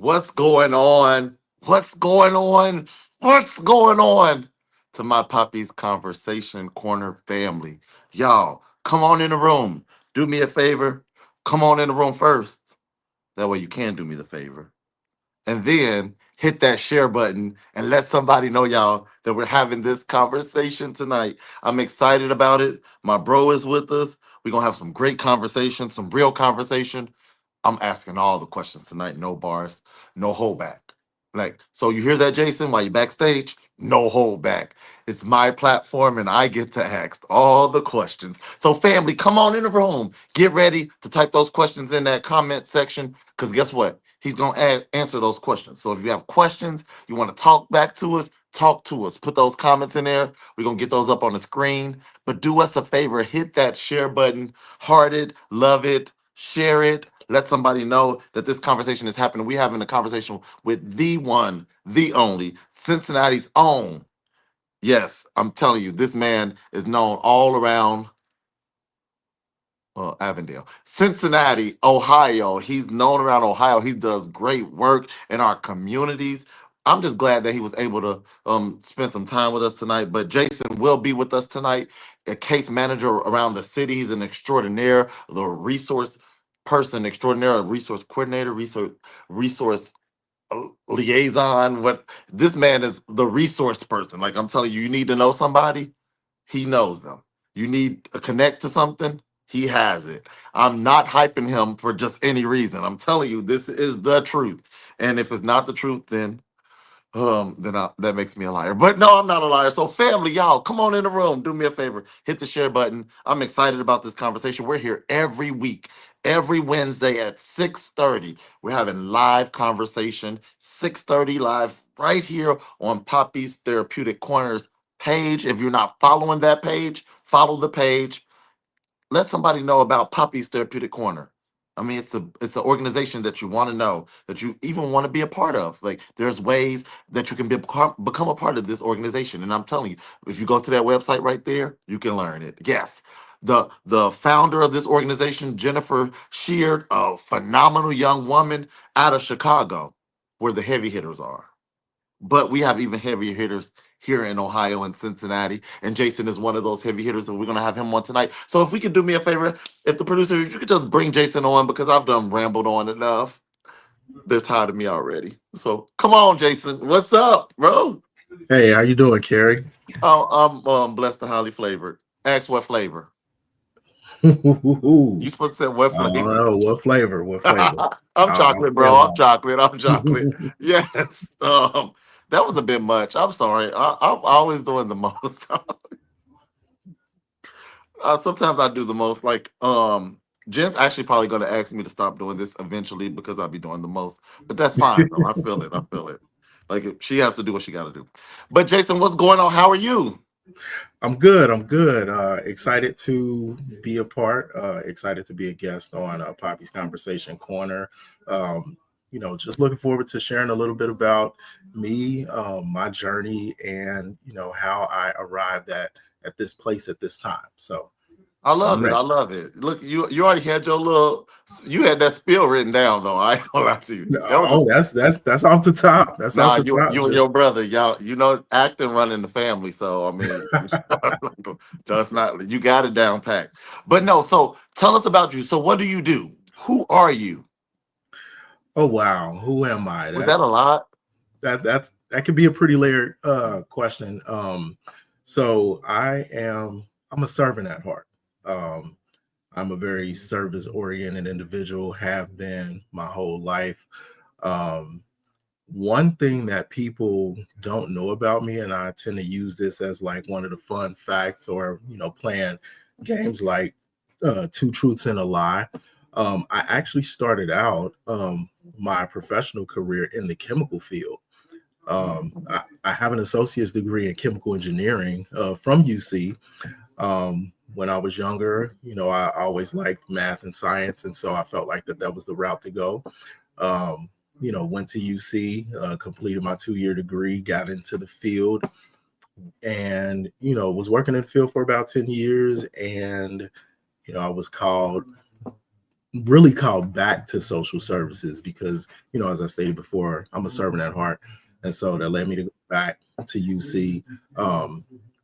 What's going on? What's going on? What's going on? To my Poppy's Conversation Corner family. Y'all, come on in the room. Do me a favor. Come on in the room first. That way you can do me the favor. And then hit that share button and let somebody know, y'all, that we're having this conversation tonight. I'm excited about it. My bro is with us. We're going to have some great conversation, some real conversation. I'm asking all the questions tonight. No bars, no holdback. Like, so you hear that, Jason, while you backstage? No holdback. It's my platform and I get to ask all the questions. So, family, come on in the room. Get ready to type those questions in that comment section. Because guess what? He's going to answer those questions. So if you have questions, you want to talk back to us, talk to us. Put those comments in there. We're going to get those up on the screen. But do us a favor, hit that share button, heart it, love it, share it. Let somebody know that this conversation is happening. We're having a conversation with the one, the only, Cincinnati's own. Yes, I'm telling you, this man is known all around Avondale, Cincinnati, Ohio. He's known around Ohio. He does great work in our communities. I'm just glad that he was able to spend some time with us tonight. But Jason will be with us tonight, a case manager around the city. He's an extraordinaire, the resource person extraordinaire, a resource coordinator, resource liaison. What this man is the resource person. Like I'm telling you, you need to know somebody. He knows them. You need to connect to something. He has it. I'm not hyping him for just any reason. I'm telling you, this is the truth. And if it's not the truth, that makes me a liar. But no, I'm not a liar. So family, y'all, come on in the room. Do me a favor. Hit the share button. I'm excited about this conversation. We're here every week, every Wednesday at 6:30. We're having live conversation, 6:30 live right here on Poppy's Therapeutic Corners page. If you're not following that page, follow the page. Let somebody know about Poppy's Therapeutic Corner. I mean, it's an organization that you want to know, that you even want to be a part of. Like, there's ways that you can become a part of this organization. And I'm telling you, if you go to that website right there, you can learn it. Yes. The founder of this organization, Jennifer Sheard, a phenomenal young woman out of Chicago, where the heavy hitters are. But we have even heavier hitters here in Ohio and Cincinnati. And Jason is one of those heavy hitters, and we're going to have him on tonight. So if we could do me a favor, if the producer, if you could just bring Jason on because I've done rambled on enough. They're tired of me already. So come on, Jason. What's up, bro? Hey, how you doing, Kerry? Oh, I'm blessed and highly flavored. Ask what flavor. I You supposed to say what don't flavor? know what flavor. What flavor? I'm I'll chocolate, play bro. I'm along. chocolate. I'm chocolate. Yes. That was a bit much. I'm sorry. I'm always doing the most. Sometimes I do the most. Like, Jen's actually probably going to ask me to stop doing this eventually because I'll be doing the most. But that's fine, though. I feel it. I feel it. Like, she has to do what she got to do. But Jason, what's going on? How are you? I'm good. I'm good. Excited to be a part. Excited to be a guest on Poppy's Conversation Corner. Just looking forward to sharing a little bit about me, my journey, and how I arrived at this place at this time. I So I'm love it. I ready. love it. Look, you already had your little. You had that spiel written down, though. I ain't gonna lie to you. That was a Oh, that's off the top. That's off Nah, the top. you and your brother, y'all, acting running the family. So I mean, that's not you got it down packed. But no, so tell us about you. So what do you do? Who are you? Oh wow, who am I? Was that a lot? That could be a pretty layered question. So I'm a servant at heart. Um, I'm a very service oriented individual, have been my whole life. Um, One thing that people don't know about me, and I tend to use this as like one of the fun facts, or playing games like Two Truths and a Lie. I actually started out my professional career in the chemical field. I have an associate's degree in chemical engineering from UC. When I was younger, I always liked math and science, and so I felt like that was the route to go. Went to UC, completed my 2-year degree, got into the field, and was working in the field for about 10 years. And I was called really called back to social services because, as I stated before, I'm a servant at heart. And so that led me to go back to UC,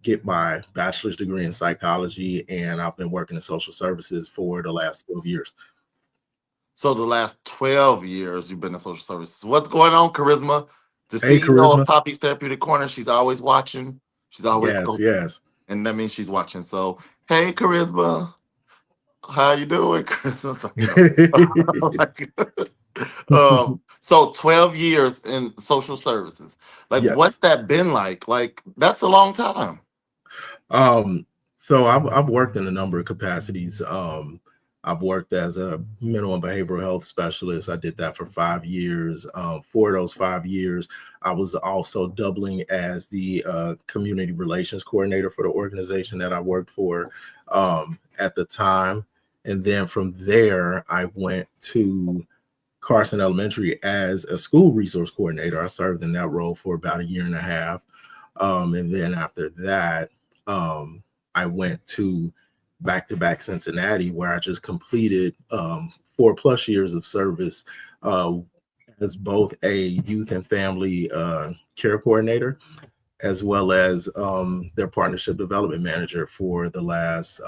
get my bachelor's degree in psychology. And I've been working in social services for the last 12 years. So the last 12 years you've been in social services. What's going on, Charisma? The Hey, CEO of Charisma. Poppy's Therapeutic Corner. She's always watching. She's always Yes, scoping. yes. And that means she's watching. So, hey, Charisma. How you doing, Charisma? So 12 years in social services. Like, Yes. what's that been like? Like, that's a long time. Um, so I've worked in a number of capacities. I've worked as a mental and behavioral health specialist. I did that for 5 years. For those 5 years, I was also doubling as the community relations coordinator for the organization that I worked for at the time. And then from there, I went to Carson Elementary as a school resource coordinator. I served in that role for about a year and a half. And then after that, I went to back Cincinnati, where I just completed 4+ years of service as both a youth and family care coordinator, as well as their partnership development manager for the last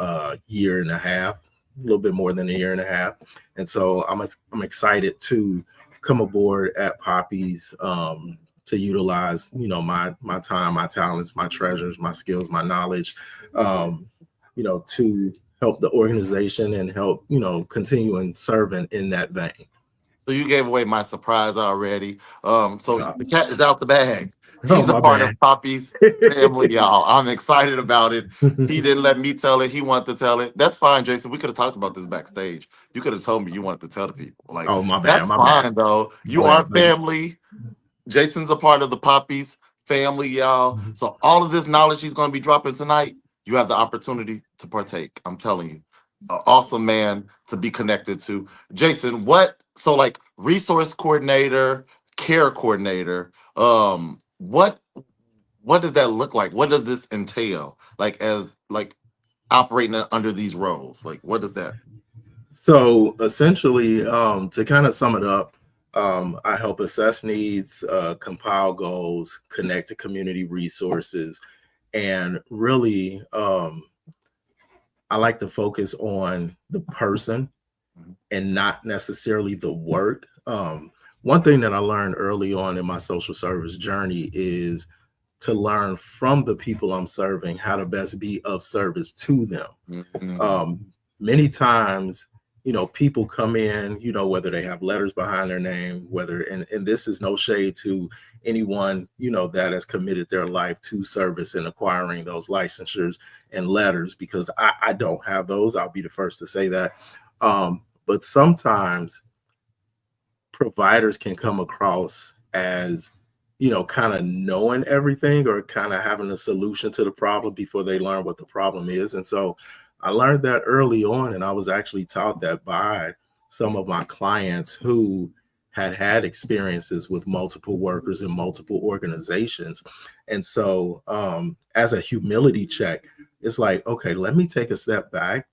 year and a half, a little bit more than a year and a half. And so I'm excited to come aboard at Poppy's to utilize, my time, my talents, my treasures, my skills, my knowledge, to help the organization and help, continue and serving in that vein. So you gave away my surprise already. So the cat is out the bag. Oh, He's a my part bad. of Poppy's family, y'all. I'm excited about it. He didn't let me tell it. He wanted to tell it. That's fine, Jason. We could have talked about this backstage. You could have told me you wanted to tell the people. Like, Oh, my bad. that's My bad. fine, though. You Go are ahead, baby. family. Jason's a part of the Poppies family, y'all. Mhm. So all of this knowledge he's going to be dropping tonight, you have the opportunity to partake. I'm telling you, an awesome man to be connected to. Jason, so like resource coordinator, care coordinator, what does that look like? What does this entail? Like as like operating under these roles, like what does that? So essentially, to kind of sum it up, I help assess needs, compile goals, connect to community resources, and really, I like to focus on the person and not necessarily the work. One thing that I learned early on in my social service journey is to learn from the people I'm serving how to best be of service to them. Many times, people come in, whether they have letters behind their name, and this is no shade to anyone, that has committed their life to service and acquiring those licensures and letters, because I don't have those. I'll be the first to say that. But sometimes providers can come across as, kind of knowing everything or kind of having a solution to the problem before they learn what the problem is. And so I learned that early on, and I was actually taught that by some of my clients who had experiences with multiple workers in multiple organizations. And so as a humility check, it's like, okay, let me take a step back,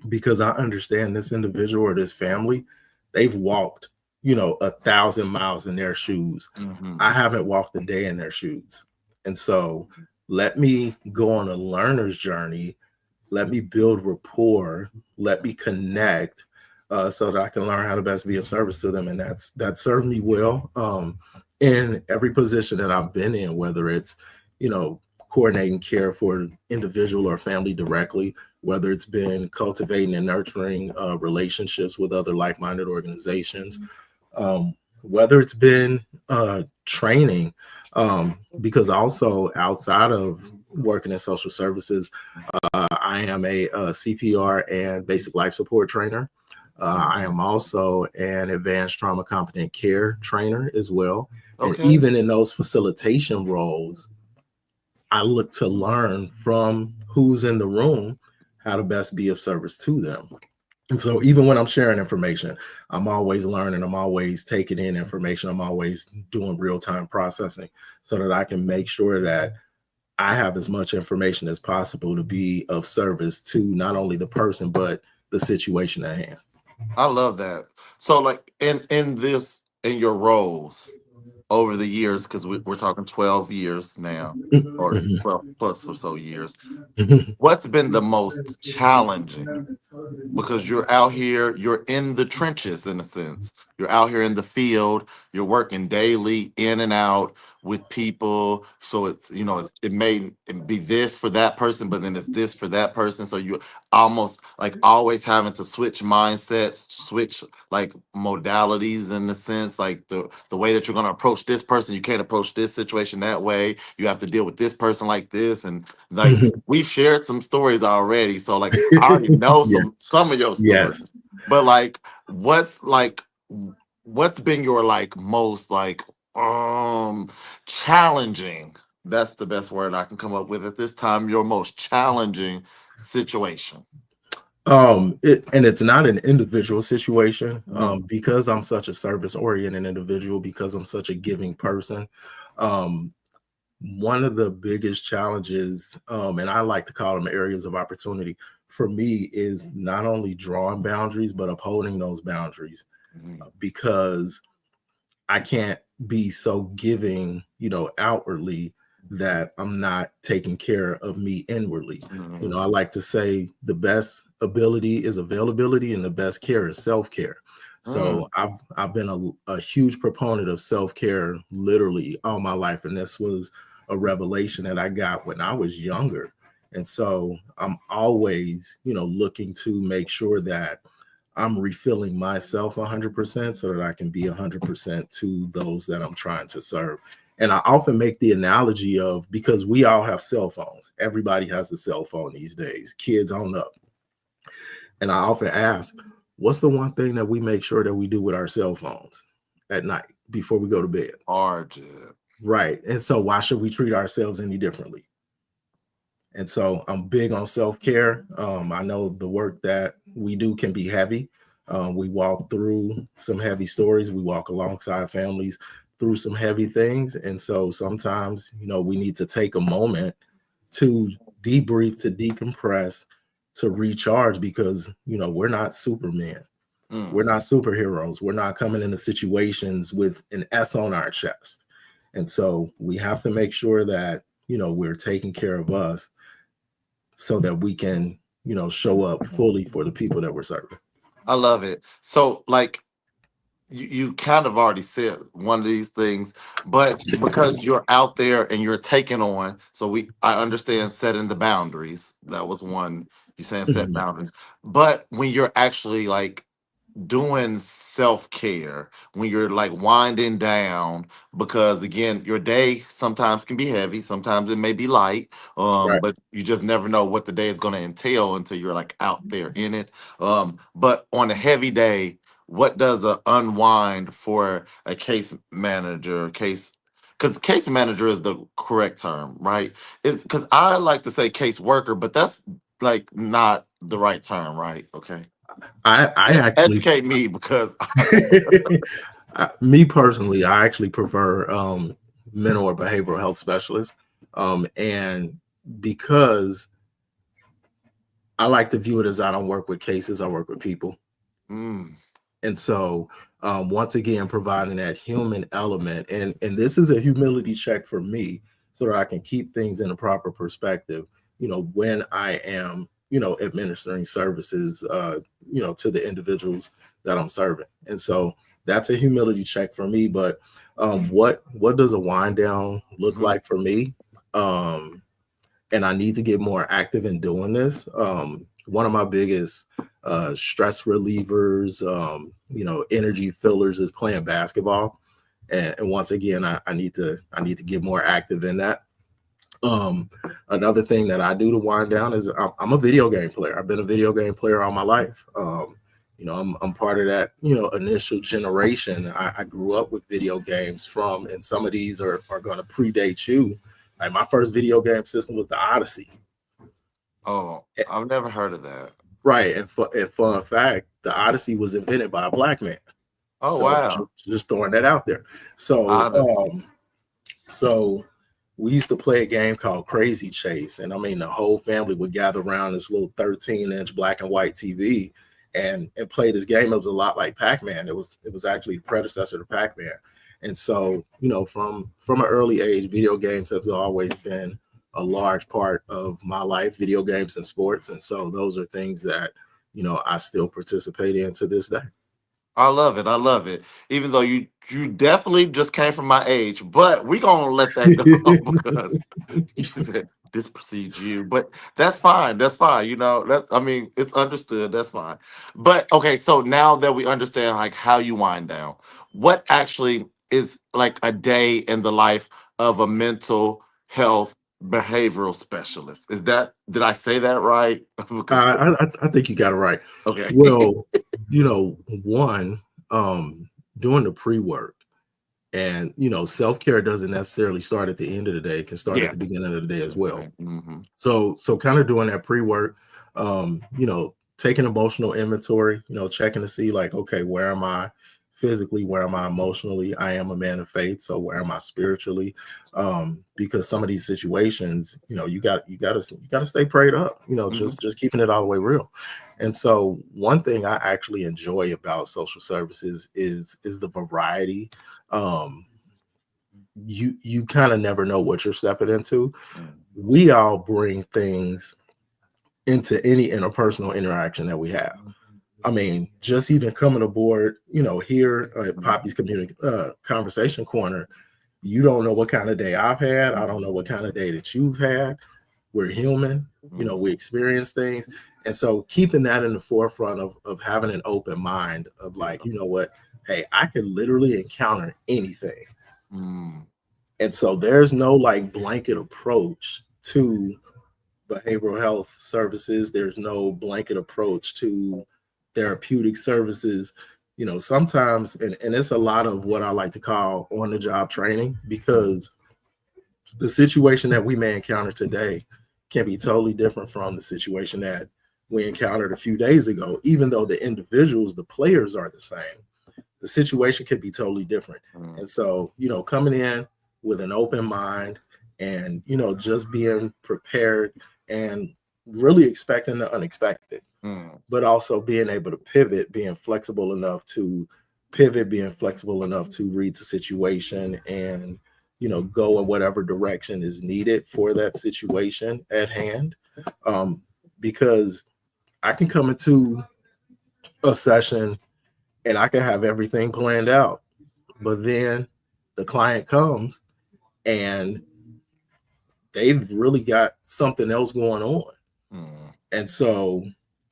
because I understand this individual or this family, they've walked, 1,000 miles in their shoes. I haven't walked a day in their shoes. And so let me go on a learner's journey. Let me build rapport. Let me connect so that I can learn how to best be of service to them. And that served me well in every position that I've been in, whether it's, coordinating care for individual or family directly, whether it's been cultivating and nurturing relationships with other like-minded organizations, whether it's been training, because also outside of working in social services, I am a CPR and basic life support trainer. I am also an advanced trauma competent care trainer as well. And even in those facilitation roles, I look to learn from who's in the room how to best be of service to them. And so even when I'm sharing information, I'm always learning, I'm always taking in information, I'm always doing real-time processing so that I can make sure that I have as much information as possible to be of service to not only the person, but the situation at hand. I love that. So, like in your roles over the years, because we're talking 12 years now, or Mhm. 12 plus or so years. Mhm. What's been the most challenging, because you're out here, you're in the trenches in a sense. You're out here in the field, you're working daily in and out with people. So it's, it may be this for that person, but then it's this for that person. So you almost like always having to switch mindsets, switch like modalities in the sense, like the way that you're going to approach this person, you can't approach this situation that way. You have to deal with this person like this. And like we've shared some stories already. So like I already know Yes, some of your stories, yes. but what's been your like most like challenging? That's the best word I can come up with at this time. Your most challenging situation. And it's not an individual situation, Mhm. because I'm such a service oriented individual, because I'm such a giving person. Um, one of the biggest challenges, and I like to call them areas of opportunity for me, is not only drawing boundaries but upholding those boundaries, Mhm. because I can't be so giving, outwardly, that I'm not taking care of me inwardly. I Mhm. like to say the best ability is availability and the best care is self-care. So Mm. I've been a huge proponent of self-care literally all my life. And this was a revelation that I got when I was younger. And so I'm always, looking to make sure that I'm refilling myself 100% so that I can be 100% to those that I'm trying to serve. And I often make the analogy of, because we all have cell phones. Everybody has a cell phone these days, kids on up. And I often ask, what's the one thing that we make sure that we do with our cell phones at night before we go to bed? Hard. Right. And so why should we treat ourselves any differently? And so I'm big on self care. I know the work that we do can be heavy. We walk through some heavy stories, we walk alongside families through some heavy things. And so sometimes, we need to take a moment to debrief, to decompress, to recharge, because, we're not supermen. We're Mm. not superheroes. We're not coming into situations with an S on our chest. And so we have to make sure that, we're taking care of us so that we can, show up fully for the people that we're serving. I love it. So like you kind of already said one of these things, but because you're out there and you're taking on, so I understand setting the boundaries. That was one. You saying set Mhm. boundaries, but when you're actually like doing self-care, when you're like winding down, because again your day sometimes can be heavy, sometimes it may be light, Right. but you just never know what the day is going to entail until you're like out there in it. But on a heavy day, what does a unwind for a case manager, case, because case manager is the correct term, right? It's because I like to say case worker, but that's like not the right term, right? Okay. I actually, Educate me because me personally, I actually prefer mental or behavioral health specialists. And because I like to view it as, I don't work with cases, I work with people. mm, And so, once again, providing that human element, and this is a humility check for me, so that I can keep things in a proper perspective. When I am, administering services, to the individuals that I'm serving, and so that's a humility check for me. But what does a wind down look mhm, like for me? And I need to get more active in doing this. One of my biggest stress relievers, energy fillers, is playing basketball. And once again, I need to get more active in that. Um, Another thing that I do to wind down is I'm a video game player. I've been a video game player all my life. I'm part of that, initial generation. I grew up with video games and some of these are going to predate you. Like, my first video game system was the Odyssey. oh, Eh, I've never heard of that. Right. And fun fact, the Odyssey was invented by a black man. Oh So wow, just throwing that out there. So Odyssey. so we used to play a game called Crazy Chase. And I mean, the whole family would gather around this little 13-inch black and white TV. and play this game. It was a lot like Pac-Man. It was actually the predecessor to Pac-Man. And so, from an early age, video games have always been a large part of my life, video games and sports. And so those are things that, I still participate in to this day. I love it. I love it. Even though you definitely just came from my age, but we gonna let that go because you said this precedes you. But that's fine. That's fine. That I mean, it's understood. That's fine. But okay, so now that we understand like how you wind down, what actually is like a day in the life of a mental health behavioral specialist? Did I say that right? Because I think you got it right. okay. Well, one, doing the pre-work, and self-care doesn't necessarily start at the end of the day. It can start at Yeah. the beginning of the day as well. Mm-hmm. So kind of doing that pre-work, taking emotional inventory, checking to see like, okay, where am I physically, where am I emotionally? I am a man of faith, so where am I spiritually? Because some of these situations, you gotta stay prayed up, Mm-hmm. just keeping it all the way real. And so one thing I actually enjoy about social services is the variety. um you kind of never know what you're stepping into. We all bring things into any interpersonal interaction that we have. I mean, just even coming aboard, here at Poppy's Community Conversation Corner, you don't know what kind of day I've had. I don't know what kind of day that you've had. We're human, we experience things. And so keeping that in the forefront of having an open mind of like, you know what, hey, I could literally encounter anything. Mm-hmm. And so there's no like blanket approach to behavioral health services. There's no blanket approach to therapeutic services. Sometimes, and it's a lot of what I like to call on the job training, because the situation that we may encounter today can be totally different from the situation that we encountered a few days ago. Even though the individuals, the players are the same, the situation could be totally different. And so, coming in with an open mind and, just being prepared and really expecting the unexpected, Mm-hmm. but also being able to pivot, being flexible enough to pivot, being flexible enough to read the situation and, go in whatever direction is needed for that situation at hand. Because I can come into a session and I can have everything planned out, but then the client comes and they've really got something else going on. Mm-hmm. And so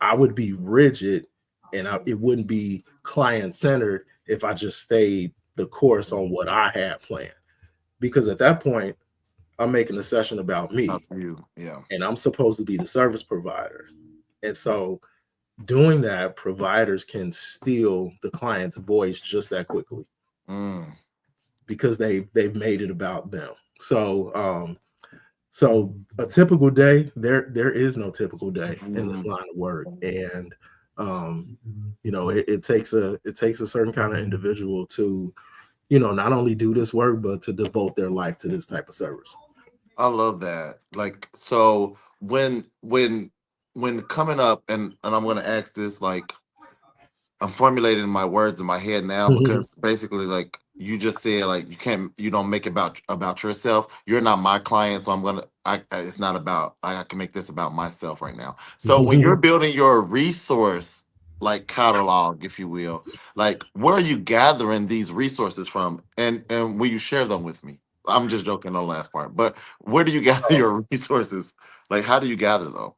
I would be rigid, and it wouldn't be client centered if I just stayed the course on what I had planned. Because at that point, I'm making the session about Up me, you. Yeah. and I'm supposed to be the service provider. And so doing that, providers can steal the client's voice just that quickly Mm. because they've made it about them. So a typical day, there is no typical day in this line of work. And it takes a certain kind of individual to, not only do this work, but to devote their life to this type of service. I love that. Like, so when coming up, and I'm gonna ask this like I'm formulating my words in my head now because basically like you just said like you don't make it about yourself. You're not my client, so it's not about I can make this about myself right now. So when you're building your resource like catalog, if you will, like where are you gathering these resources from, and will you share them with me? I'm just joking on the last part, but where do you gather your resources? Like how do you gather them?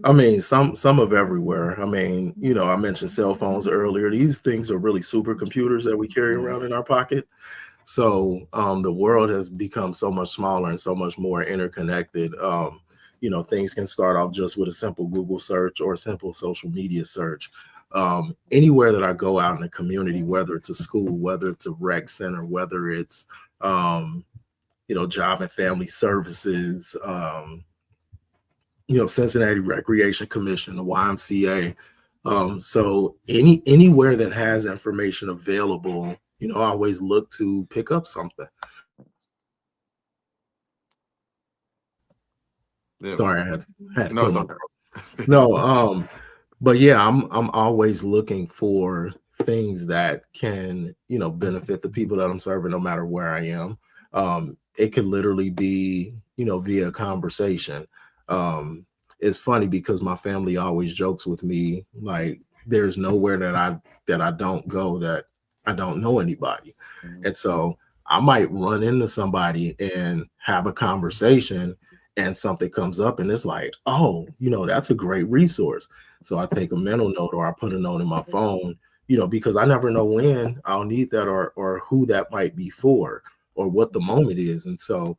I mean, some of everywhere. I mean, I mentioned cell phones earlier. These things are really supercomputers that we carry around in our pocket. So the world has become so much smaller and so much more interconnected. Things can start off just with a simple Google search or a simple social media search. Anywhere that I go out in the community, whether it's a school, whether it's a rec center, whether it's job and family services, Cincinnati Recreation Commission, the YMCA. So anywhere that has information available, I always look to pick up something. Yeah. Sorry, I had to No, clear it's my okay. throat. No, but yeah, I'm always looking for things that can, benefit the people that I'm serving, no matter where I am. It could literally be, via conversation. Um, it's funny because my family always jokes with me, like there's nowhere that I don't go that I don't know anybody. And so I might run into somebody and have a conversation, and something comes up and it's like, oh, that's a great resource. So I take a mental note, or I put a note in my phone, because I never know when I'll need that, or who that might be for, or what the moment is. And so,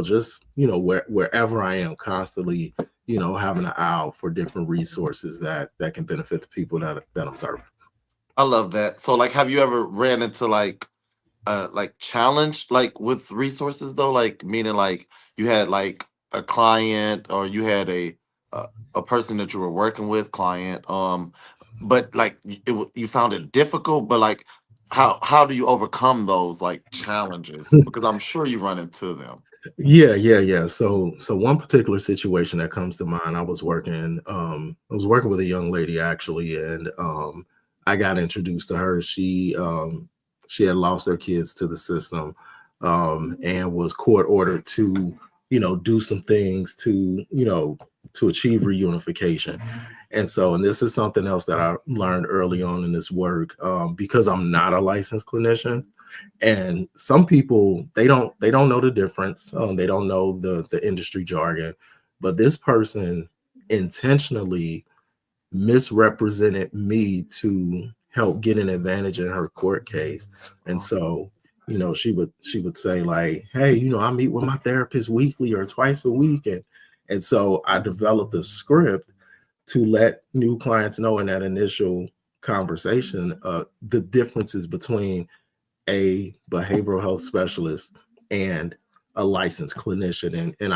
just, wherever I am, constantly, having an eye out for different resources that can benefit the people that I'm serving. I love that. So like, have you ever ran into like challenge like with resources though, like meaning like you had like a client or you had a, a person that you were working with client, but like you found it difficult, but like how do you overcome those like challenges, because I'm sure you run into them. Yeah. So one particular situation that comes to mind, I was working with a young lady actually, and I got introduced to her. She had lost her kids to the system, and was court ordered to, do some things to achieve reunification. And this is something else that I learned early on in this work, because I'm not a licensed clinician. And some people, they don't know the difference. They don't know the industry jargon. But this person intentionally misrepresented me to help get an advantage in her court case. And so, she would say like, hey, I meet with my therapist weekly or twice a week. And so I developed a script to let new clients know in that initial conversation, the differences between a behavioral health specialist and a licensed clinician. And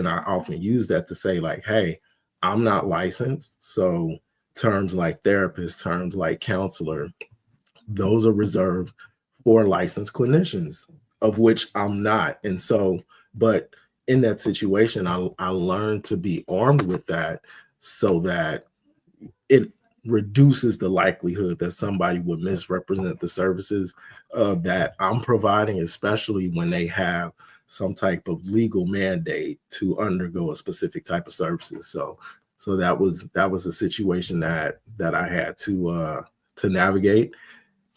I often use that to say like, hey, I'm not licensed, so terms like therapist, terms like counselor, those are reserved for licensed clinicians, of which I'm not. And so, but in that situation, I learned to be armed with that, so that it reduces the likelihood that somebody would misrepresent the services that I'm providing, especially when they have some type of legal mandate to undergo a specific type of services. So that was a situation that I had to navigate,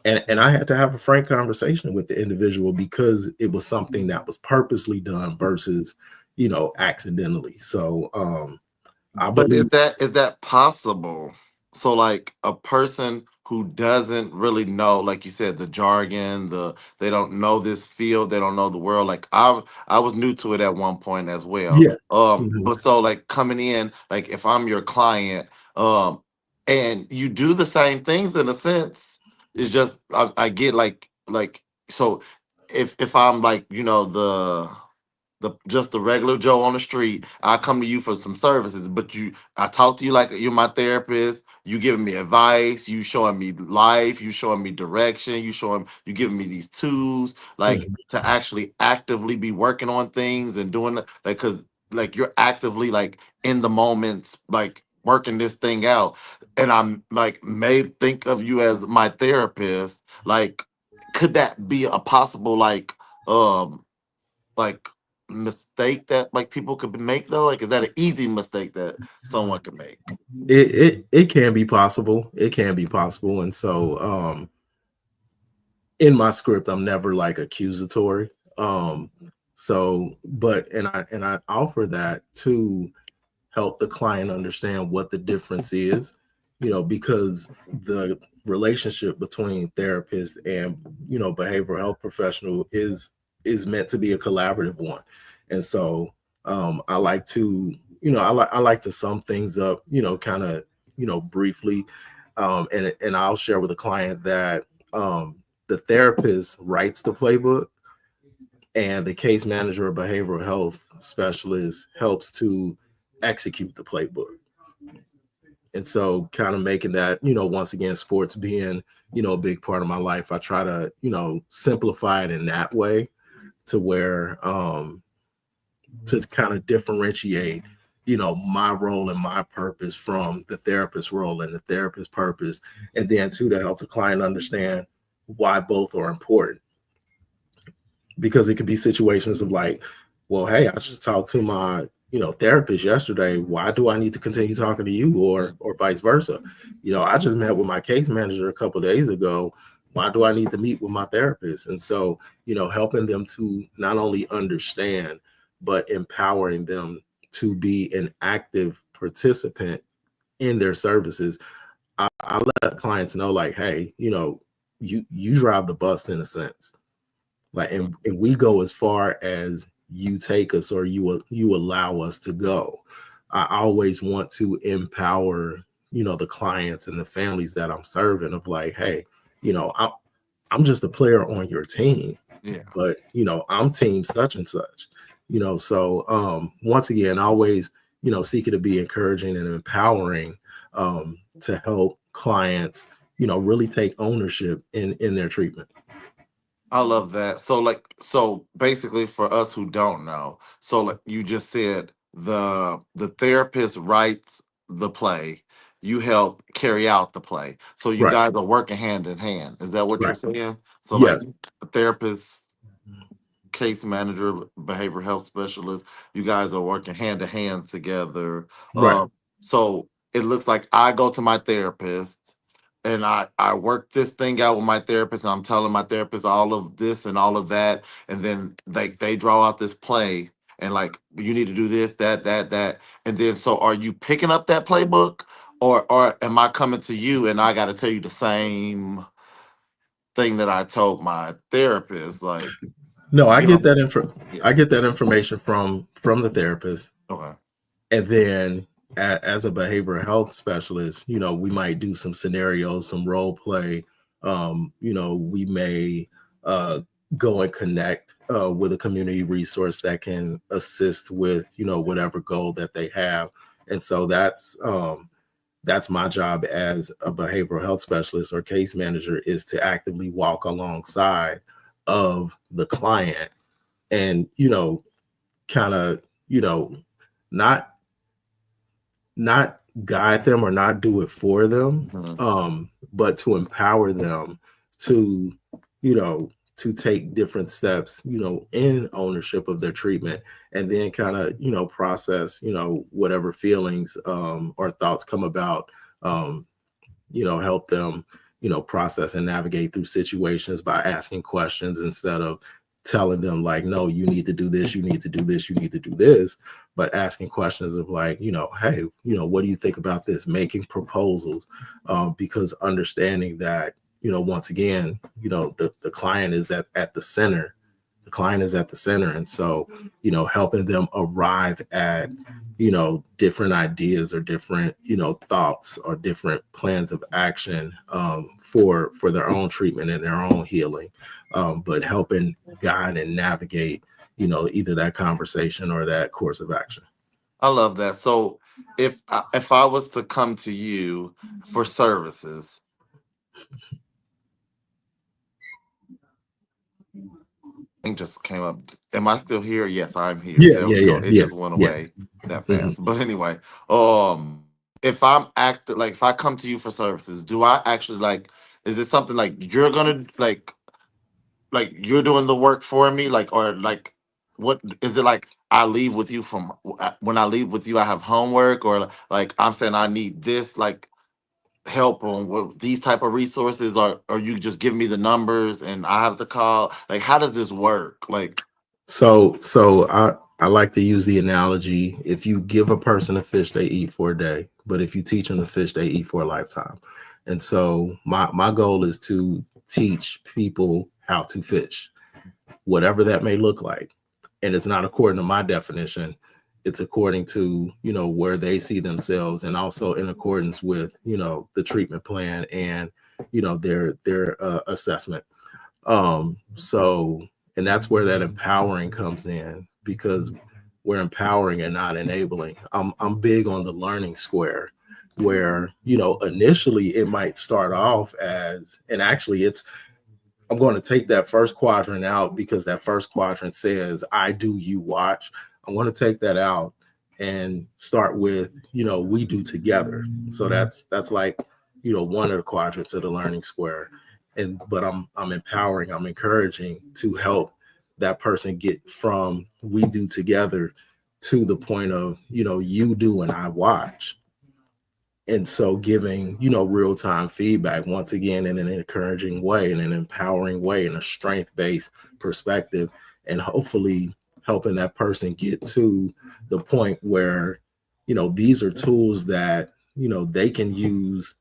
and I had to have a frank conversation with the individual, because it was something that was purposely done versus, accidentally. So I But believe. is that possible? So like a person who doesn't really know, like you said, the jargon, they don't know this field, they don't know the world. Like I was new to it at one point as well. Yeah. Mhm. But so like coming in, like if I'm your client, and you do the same things in a sense, it's just I get like so if I'm like, the just the regular Joe on the street, I come to you for some services, but I talk to you like you're my therapist. You giving me advice, you showing me life, you showing me direction, you giving me these tools, like Mhm. to actually actively be working on things and doing like because like you're actively like in the moments, like working this thing out. And I'm like may think of you as my therapist. Like, could that be a possible um like mistake that like people could make though? Like, is that an easy mistake that someone could make? It can be possible. It can be possible. And so in my script, I'm never like accusatory. So but and I offer that to help the client understand what the difference is, because the relationship between therapist and, behavioral health professional is meant to be a collaborative one. And so I like to, I like to sum things up, kind of, briefly. And I'll share with a client that the therapist writes the playbook, and the case manager or behavioral health specialist helps to execute the playbook. And so kind of making that, once again, sports being, a big part of my life, I try to, simplify it in that way, to where to kind of differentiate, my role and my purpose from the therapist role and the therapist purpose, and then too to help the client understand why both are important. Because it could be situations of like, well, hey, I just talked to my therapist yesterday. Why do I need to continue talking to you, or vice versa? I just met with my case manager a couple of days ago. Why do I need to meet with my therapist? And so, helping them to not only understand, but empowering them to be an active participant in their services. I let clients know, like, hey, you drive the bus in a sense, like, and we go as far as you take us, or you allow us to go. I always want to empower the clients and the families that I'm serving, of like, hey, I'm just a player on your team, Yeah. but I'm team such and such. So once again, always seeking to be encouraging and empowering, to help clients really take ownership in their treatment. I love that. So basically for us who don't know, so like you just said, the therapist writes the play, you help carry out the play. So you Right. guys are working hand in hand. Is that what you're Right. saying? So like Yes. the therapist, case manager, behavioral health specialist, you guys are working hand to hand together. Right. So it looks like I go to my therapist and I work this thing out with my therapist, and I'm telling my therapist all of this and all of that, and then they draw out this play, and like you need to do this, that, and then so are you picking up that playbook, or am I coming to you and I got to tell you the same thing that I told my therapist, like No, I you know? get that info. Yeah. I get that information from the therapist, Okay. and then as a behavioral health specialist, we might do some scenarios, some role play. We may uh, go and connect with a community resource that can assist with whatever goal that they have, and so that's my job as a behavioral health specialist or case manager, is to actively walk alongside of the client, and kind of not not guide them or not do it for them, Mhm. but to empower them to you know to take different steps in ownership of their treatment, and then kind of process whatever feelings or thoughts come about, um, help them process and navigate through situations by asking questions, instead of telling them like, no, you need to do this, you need to do this, you need to do this, but asking questions of like, hey, what do you think about this, making proposals, because understanding that once again, the client is at the center. The client is at the center, and so helping them arrive at different ideas, or different thoughts, or different plans of action, for their own treatment and their own healing, but helping guide and navigate either that conversation or that course of action. I love that. So if I was to come to you for services, it just came up. Am I still here? Yes, I'm here. Yeah, There yeah, we go. yeah, It yeah, just went yeah. away that Mhm. fast. But anyway, if I'm active, like if I come to you for services, do I actually like? Is it something like you're gonna like you're doing the work for me, like, or like what is it like? I leave with you from when I leave with you, I have homework, or like I'm saying I need this like help on what these type of resources, or you just give me the numbers and I have to call, like how does this work, like? So I like to use the analogy: if you give a person a fish, they eat for a day, but if you teach them to fish, they eat for a lifetime. And so my goal is to teach people how to fish, whatever that may look like. And it's not according to my definition. It's according to, where they see themselves, and also in accordance with, the treatment plan, and, their assessment. So, and that's where that empowering comes in, because we're empowering and not enabling. I'm big on the learning square, where, initially it might start off as, and actually I'm going to take that first quadrant out, because that first quadrant says, I do, you watch. I'm going to take that out and start with, we do together. So that's like, one of the quadrants of the learning square. But I'm empowering, I'm encouraging to help that person get from we do together to the point of, you do and I watch. And so giving, real time feedback, once again, in an encouraging way, in an empowering way, in a strength based perspective, and hopefully helping that person get to the point where, these are tools that, they can use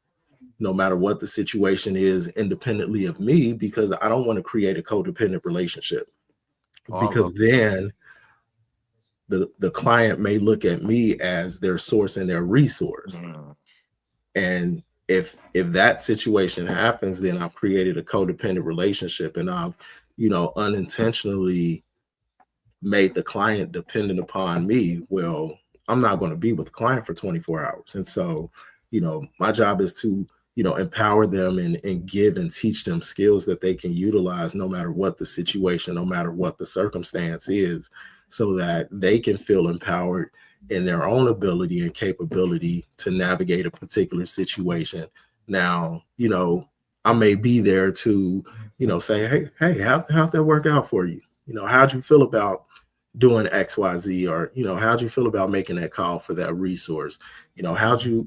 no matter what the situation is, independently of me, because I don't want to create a codependent relationship. Oh, I Because love then the client may look at me as their source and their resource. that. And if that situation happens, then I've created a codependent relationship, and I've, unintentionally made the client dependent upon me. Well, I'm not going to be with the client for 24 hours. And so, my job is to, empower them and give and teach them skills that they can utilize no matter what the situation, no matter what the circumstance is, so that they can feel empowered in their own ability and capability to navigate a particular situation. Now, I may be there to, say, hey, how'd that work out for you? How'd you feel about doing XYZ? Or, how'd you feel about making that call for that resource? How'd you,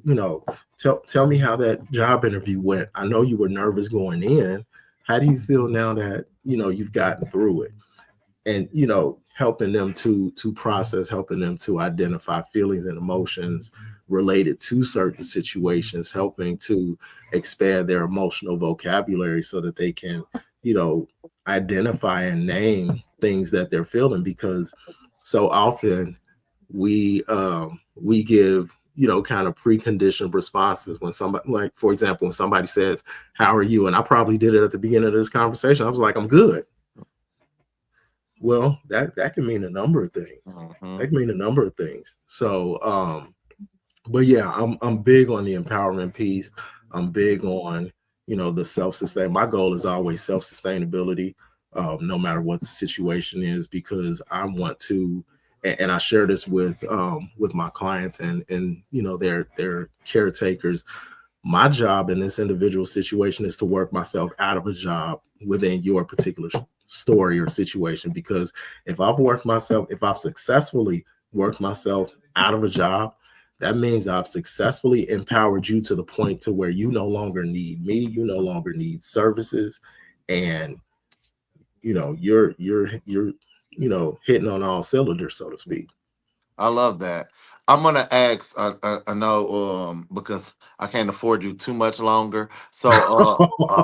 tell me how that job interview went. I know you were nervous going in. How do you feel now that, you've gotten through it? And, helping them to process, helping them to identify feelings and emotions related to certain situations, helping to expand their emotional vocabulary so that they can, you know, identify and name things that they're feeling. Because so often we give, kind of preconditioned responses when somebody, like, for example, when somebody says, how are you? And I probably did it at the beginning of this conversation. I was like, I'm good. Well, that can mean a number of things. Mm-hmm. That can mean a number of things. So, but yeah, I'm big on the empowerment piece. I'm big on, the self-sustain. My goal is always self-sustainability, no matter what the situation is, because I want to, and I share this with my clients and their caretakers. My job in this individual situation is to work myself out of a job within your particular story or situation. Because if I've successfully worked myself out of a job, that means I've successfully empowered you to the point to where you no longer need me, you no longer need services, and you're hitting on all cylinders, so to speak. I love that. I'm gonna ask. I know because I can't afford you too much longer. I'm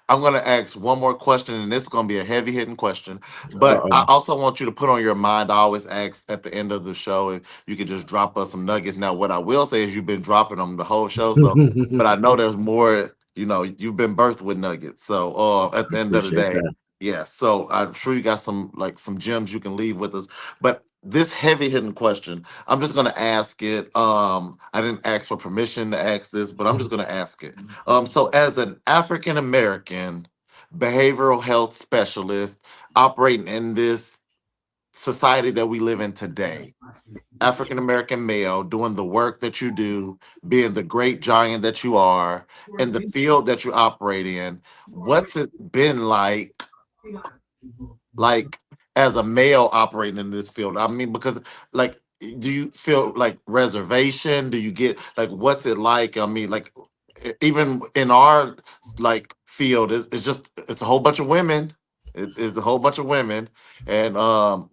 gonna ask one more question, and this is gonna be a heavy hitting question. But I Uh-oh. also want you to put on your mind. I always ask at the end of the show if you could just drop us some nuggets. Now, what I will say is you've been dropping them the whole show. So, but I know there's more. You've been birthed with nuggets. So, at the end of the Appreciate day, that. yeah. So I'm sure you got some gems you can leave with us. But this heavy hitting question, I'm just gonna ask it. I didn't ask for permission to ask this, but I'm just gonna ask it. So as an African American behavioral health specialist operating in this society that we live in today, African American male doing the work that you do, being the great giant that you are, in the field that you operate in, what's it been like as a male operating in this field? I mean, because like, do you feel like reservation? Do you get like what's it like? I mean, like even in our like field, it's a whole bunch of women. It is a whole bunch of women, and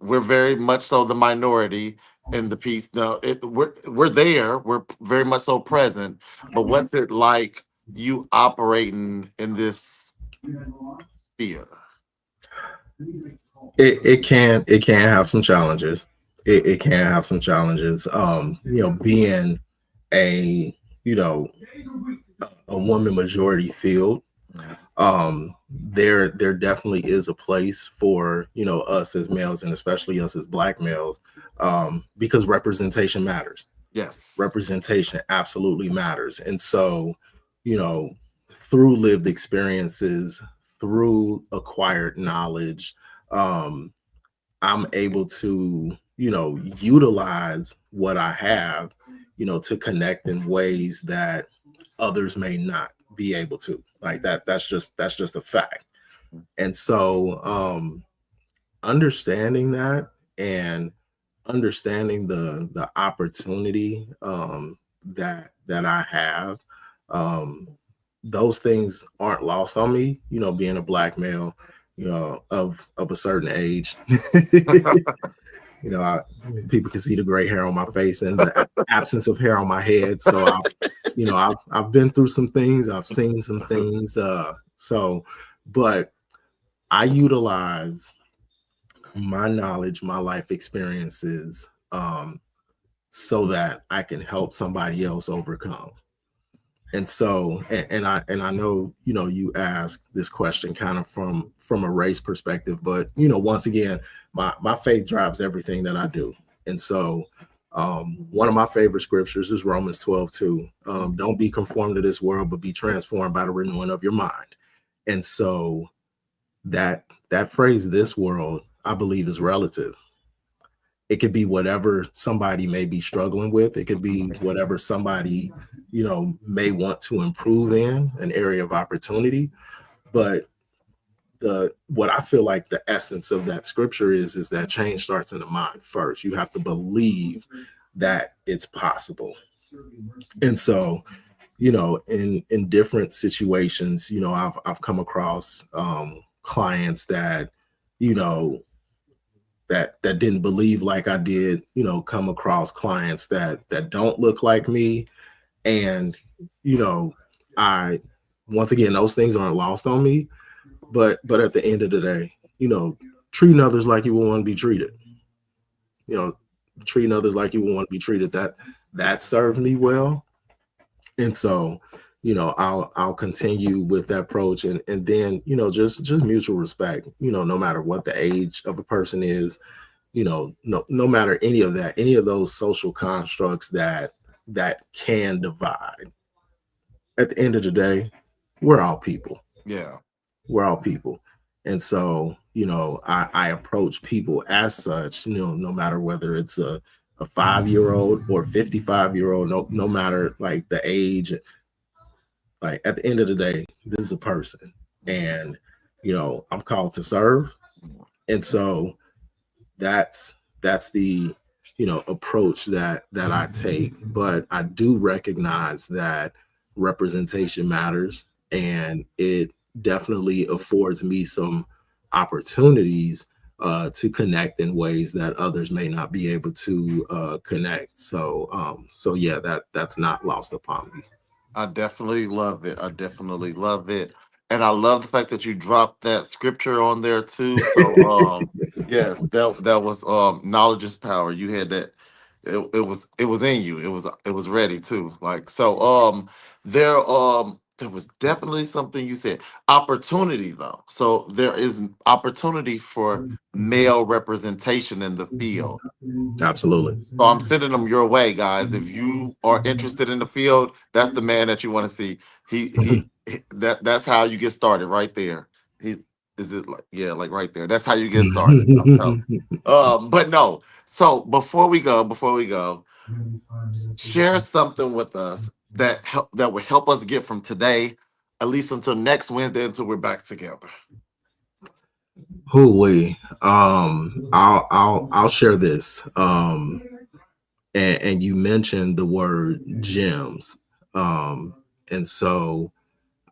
we're very much so the minority in the piece. Now, we're there. We're very much so present. But what's it like you operating in this sphere? It can have some challenges. It can have some challenges. Being a you know a woman majority field, there definitely is a place for us as males, and especially us as black males, because representation matters. Yes. Representation absolutely matters. And so, you know, through lived experiences, through acquired knowledge, um, I'm able to, utilize what I have, to connect in ways that others may not be able to. Like that. That's just a fact. And so, understanding that and understanding the opportunity that I have, um, those things aren't lost on me. Being a black male, of a certain age. I, people can see the gray hair on my face and the absence of hair on my head. So I've been through some things. I've seen some things. But I utilize my knowledge, my life experiences, so that I can help somebody else overcome. And so, and I know, you asked this question kind of from a race perspective, but once again, my faith drives everything that I do. And so, one of my favorite scriptures is Romans 12:2. Don't be conformed to this world, but be transformed by the renewing of your mind. And so that phrase, this world, I believe is relative. It could be whatever somebody may be struggling with. It could be whatever somebody, may want to improve in an area of opportunity. But the what I feel like the essence of that scripture is that change starts in the mind first. You have to believe that it's possible. And so, in different situations, I've come across clients that, you know, that didn't believe like I did, come across clients that don't look like me. And, you know, I once again, those things aren't lost on me. But at the end of the day, treating others like you would want to be treated, you know, treating others like you would want to be treated, that served me well. And so, I'll continue with that approach, and then, just mutual respect, no matter what the age of a person is, no matter any of that, any of those social constructs that can divide. At the end of the day, we're all people. Yeah. We're all people. And so, I approach people as such, no matter whether it's a 5-year old or 55-year old, no matter like the age. Like at the end of the day, this is a person, and I'm called to serve. And so that's the approach that I take. But I do recognize that representation matters, and it definitely affords me some opportunities to connect in ways that others may not be able to connect. So yeah, that's not lost upon me. I definitely love it. I definitely love it. And I love the fact that you dropped that scripture on there too. So yes, that was knowledge is power. You had that, it was in you. It was ready too. Like so there was definitely something you said. Opportunity though. So there is opportunity for male representation in the field. Absolutely. So I'm sending them your way, guys. If you are interested in the field, that's the man that you want to see. That's how you get started right there. He is it like yeah, like right there. That's how you get started. I'm telling. But no. So before we go, share something with us that would help us get from today, at least until next Wednesday, until we're back together. Who we? I'll share this. And you mentioned the word gems. And so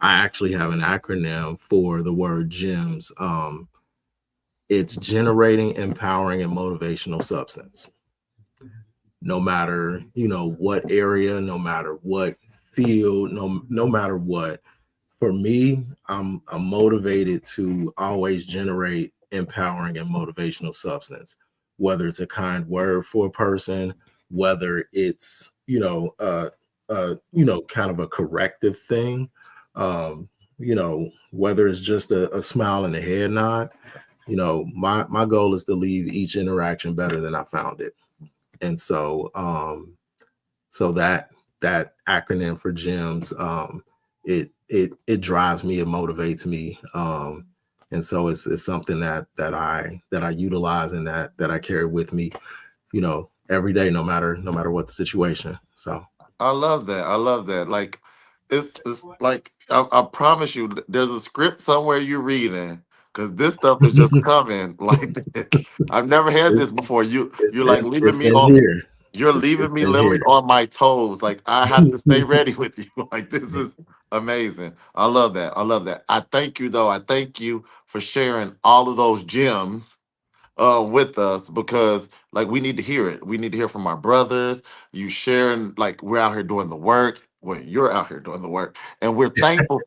I actually have an acronym for the word gems. It's generating, empowering, and motivational substance. No matter, what area, no matter what field, no matter what. For me, I'm motivated to always generate empowering and motivational substance, whether it's a kind word for a person, whether it's kind of a corrective thing, whether it's just a smile and a head nod. My goal is to leave each interaction better than I found it. And so that acronym for GEMS, it drives me, it motivates me, and so it's something that I utilize and that I carry with me. every day, no matter what the situation. So I love that. I love that. Like, it's like I promise you, there's a script somewhere you're reading because this stuff is just coming like this. I've never had it's this before. it's You're like it's, leaving it's me in on. here. You're It's leaving me in literally here. on my toes. Like I have to stay ready with you. Like this is amazing. I love that. I love that. I thank you though. I thank you for sharing all of those gems with us because like we need to hear it. We need to hear from our brothers. You sharing like we're out here doing the work. Well, you're out here doing the work, and we're thankful.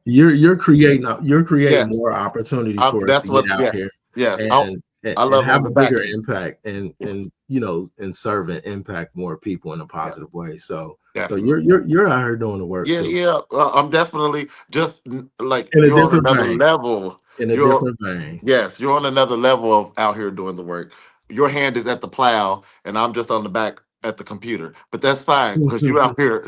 You're creating Yes, more opportunities for us that's to get what. out here Yes, yes. and I and love it. I'm have the a bigger backing. impact and Yes, and serve and impact more people in a yes, positive way. So definitely. you're out here doing the work Yeah, too, yeah. I'm definitely just like in a you're on different another vein. level. In a You're different vein. Yes, you're on another level of out here doing the work. Your hand is at the plow, and I'm just on the back at the computer. But that's fine because you out here,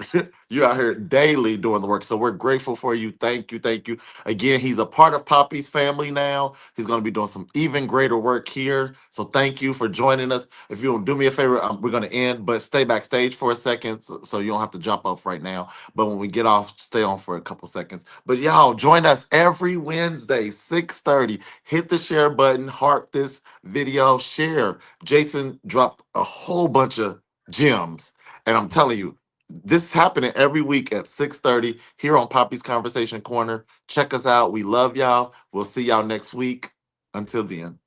you out here daily doing the work. So we're grateful for you. Thank you, thank you. Again, he's a part of Poppy's family now. He's going to be doing some even greater work here. So thank you for joining us. If you'll do me a favor, we're going to end, but stay backstage for a second, so you don't have to jump off right now. But when we get off, stay on for a couple seconds. But y'all join us every Wednesday, 6:30. Hit the share button, heart this video, share. Jason dropped a whole bunch of gems. And I'm telling you, this is happening every week at 6:30 here on Poppy's Conversation Corner. Check us out. We love y'all. We'll see y'all next week. Until then.